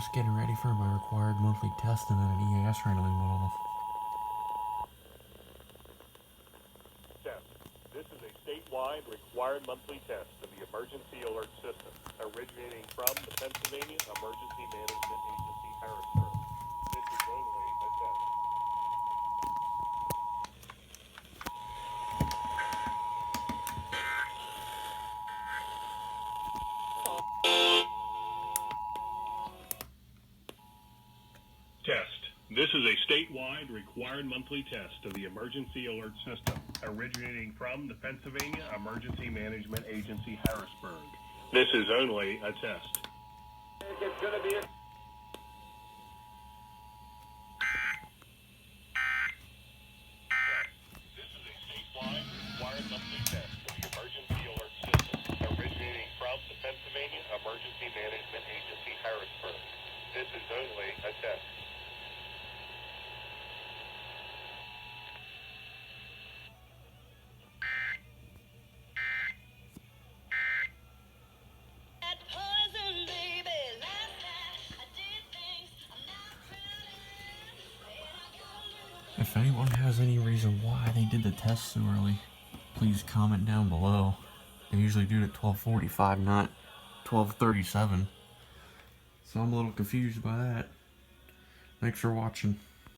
just getting ready for my required monthly test and then an EAS randomly went off. Test. This is a statewide required monthly test of the emergency alert system originating from the Pennsylvania Emergency Management Agency, Harrisburg. This is only a test. Test. This is a statewide required monthly test of the emergency alert system originating from the Pennsylvania Emergency Management Agency, Harrisburg. This is only a test. It's going to be a This is a statewide required monthly test of the emergency alert system originating from the Pennsylvania Emergency Management Agency, Harrisburg. This is only a test. If anyone has any reason why they did the test so early, please comment down below. They usually do it at 12:45, not 12:37. So I'm a little confused by that. Thanks for watching.